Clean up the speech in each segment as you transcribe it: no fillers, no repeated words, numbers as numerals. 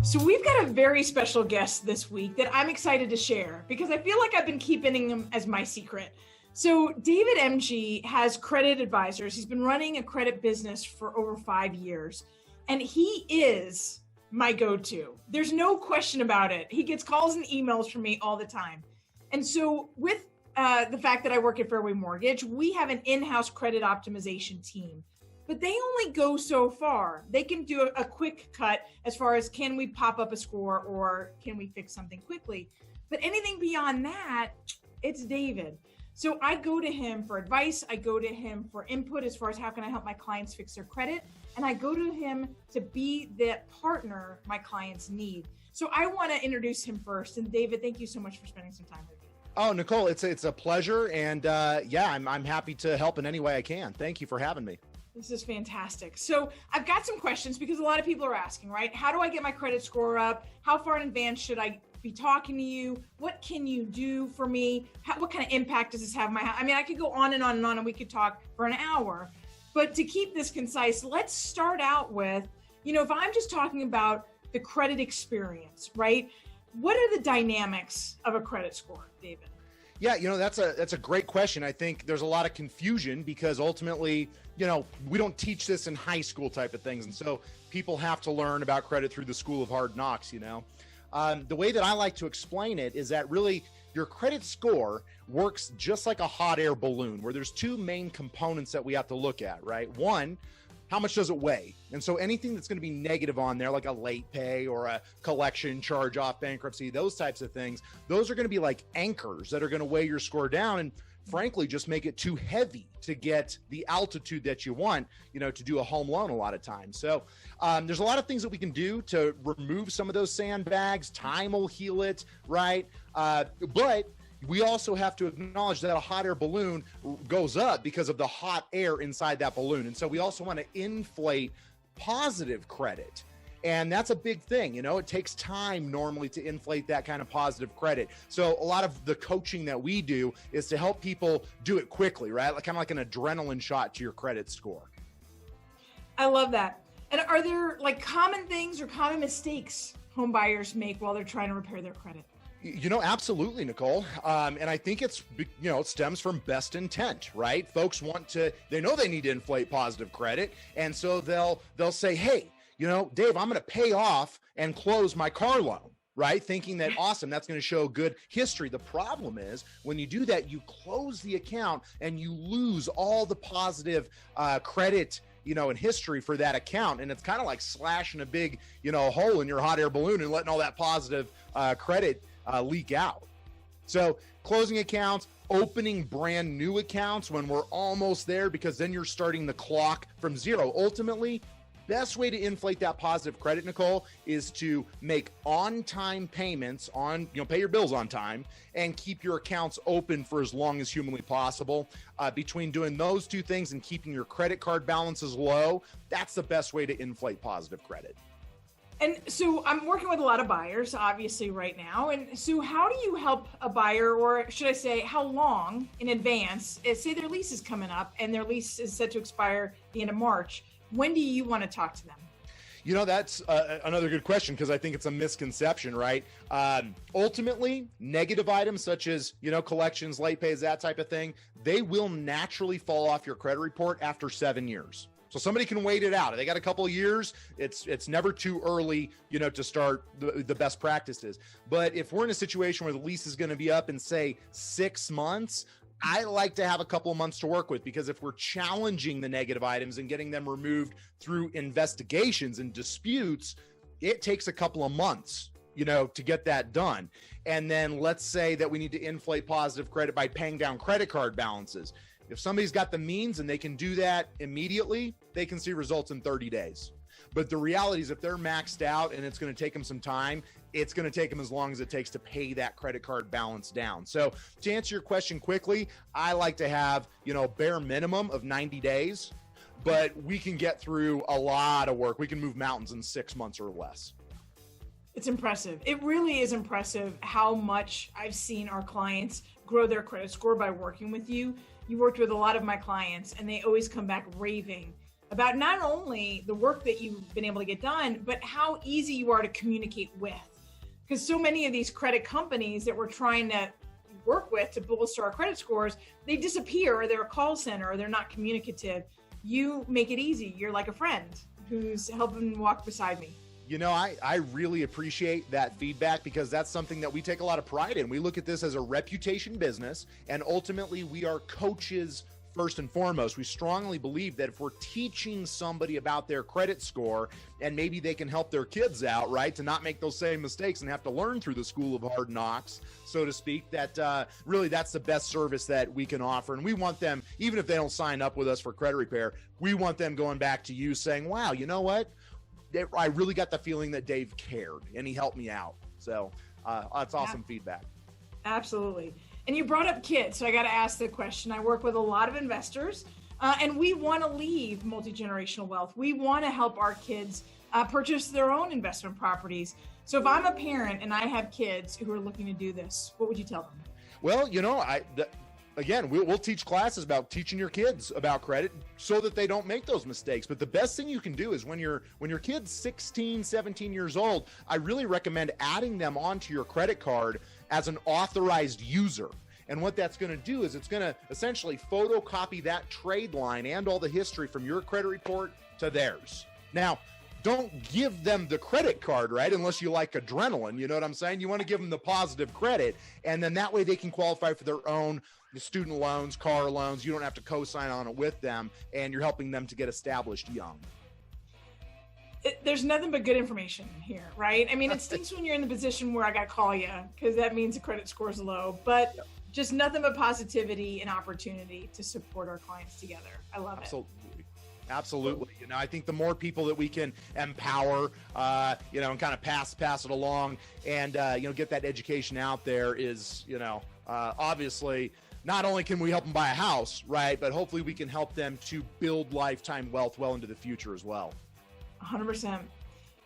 So we've got a very special guest this week that I'm excited to share because I feel like I've been keeping him as my secret. So David Emge has credit advisors. He's been running a credit business for over 5 years, and he is my go-to. There's no question about it. He gets calls and emails from me all the time. And so with the fact that I work at Fairway Mortgage, we have an in-house credit optimization team. But they only go so far. They can do a quick cut as far as can we pop up a score or can we fix something quickly. But anything beyond that, it's David. So I go to him for advice. I go to him for input as far as how can I help my clients fix their credit. And I go to him to be that partner my clients need. So I want to introduce him first. And David, thank you so much for spending some time with me. Oh, Nicole, it's a pleasure. And I'm happy to help in any way I can. Thank you for having me. This is fantastic. So I've got some questions because a lot of people are asking, right? How do I get my credit score up? How far in advance should I be talking to you? What can you do for me? What kind of impact does this have on my house? I mean, I could go on and on and on and we could talk for an hour, but to keep this concise, let's start out with, if I'm just talking about the credit experience, right? What are the dynamics of a credit score, David? Yeah, that's a great question. I think there's a lot of confusion because ultimately, we don't teach this in high school type of things. And so people have to learn about credit through the school of hard knocks, The way that I like to explain it is that really your credit score works just like a hot air balloon where there's two main components that we have to look at, right? One, how much does it weigh? And so anything that's going to be negative on there, like a late pay or a collection charge off bankruptcy, those types of things, those are going to be like anchors that are going to weigh your score down and frankly, just make it too heavy to get the altitude that you want, to do a home loan a lot of times. So there's a lot of things that we can do to remove some of those sandbags. Time will heal it, right? But we also have to acknowledge that a hot air balloon goes up because of the hot air inside that balloon. And so we also want to inflate positive credit. And that's a big thing. It takes time normally to inflate that kind of positive credit. So a lot of the coaching that we do is to help people do it quickly, right? Kind of like an adrenaline shot to your credit score. I love that. And are there common things or common mistakes home buyers make while they're trying to repair their credit? Absolutely, Nicole. And I think it stems from best intent, right? Folks they know they need to inflate positive credit. And so they'll say, hey, Dave, I'm going to pay off and close my car loan, right? Thinking that, awesome, that's going to show good history. The problem is when you do that, you close the account and you lose all the positive credit, and history for that account. And it's kind of like slashing a big, hole in your hot air balloon and letting all that positive credit leak out. So closing accounts, opening brand new accounts when we're almost there, because then you're starting the clock from zero. Ultimately, best way to inflate that positive credit, Nicole, is to make on-time payments pay your bills on time and keep your accounts open for as long as humanly possible. Between doing those two things and keeping your credit card balances low, that's the best way to inflate positive credit. And so I'm working with a lot of buyers, obviously, right now. And so how do you help a buyer, or should I say, how long in advance, say their lease is coming up and their lease is set to expire the end of March, when do you want to talk to them? That's another good question because I think it's a misconception, right? Ultimately, negative items such as, collections, late pays, that type of thing, they will naturally fall off your credit report after 7 years. So somebody can wait it out. If they got a couple of years, it's never too early, to start the best practices. But if we're in a situation where the lease is going to be up in, say, 6 months, I like to have a couple of months to work with, because if we're challenging the negative items and getting them removed through investigations and disputes, it takes a couple of months, to get that done. And then let's say that we need to inflate positive credit by paying down credit card balances. If somebody's got the means and they can do that immediately, they can see results in 30 days. But the reality is if they're maxed out and it's going to take them some time, it's going to take them as long as it takes to pay that credit card balance down. So to answer your question quickly, I like to have, bare minimum of 90 days, but we can get through a lot of work. We can move mountains in 6 months or less. It's impressive. It really is impressive how much I've seen our clients grow their credit score by working with you. You worked with a lot of my clients and they always come back raving about not only the work that you've been able to get done, but how easy you are to communicate with. Because so many of these credit companies that we're trying to work with to bolster our credit scores, they disappear, or they're a call center, or they're not communicative. You make it easy. You're like a friend who's helping walk beside me. You know, I really appreciate that feedback, because that's something that we take a lot of pride in. We look at this as a reputation business, and ultimately we are coaches first and foremost. We strongly believe that if we're teaching somebody about their credit score, and maybe they can help their kids out, right, to not make those same mistakes and have to learn through the school of hard knocks, so to speak, that really that's the best service that we can offer. And we want them, even if they don't sign up with us for credit repair, we want them going back to you saying, wow, you know what? I really got the feeling that Dave cared and he helped me out. So that's awesome feedback. Absolutely. And you brought up kids, so I got to ask the question. I work with a lot of investors, and we want to leave multi-generational wealth. We want to help our kids purchase their own investment properties. So if I'm a parent and I have kids who are looking to do this, what would you tell them? Well, you know, again, we'll teach classes about teaching your kids about credit so that they don't make those mistakes. But the best thing you can do is when your kid's 16, 17 years old, I really recommend adding them onto your credit card as an authorized user. And what that's going to do is it's going to essentially photocopy that trade line and all the history from your credit report to theirs. Now, don't give them the credit card, right? Unless you like adrenaline, you know what I'm saying? You want to give them the positive credit, and then that way they can qualify for their own student loans, car loans. You don't have to co-sign on it with them, and you're helping them to get established young. There's nothing but good information here, right? I mean, it stinks when you're in the position where I got to call you, because that means the credit score is low, but just nothing but positivity and opportunity to support our clients together. I love it. Absolutely. You know, I think the more people that we can empower, you know, and kind of pass it along, and, you know, get that education out there is, you know, obviously not only can we help them buy a house, right, but hopefully we can help them to build lifetime wealth well into the future as well. 100%.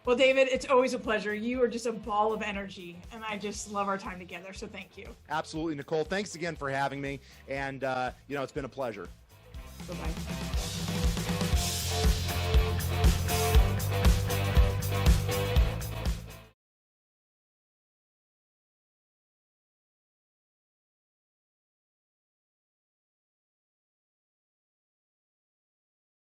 Well, David, it's always a pleasure. You are just a ball of energy, and I just love our time together. So thank you. Absolutely, Nicole. Thanks again for having me. And, you know, it's been a pleasure. Bye-bye.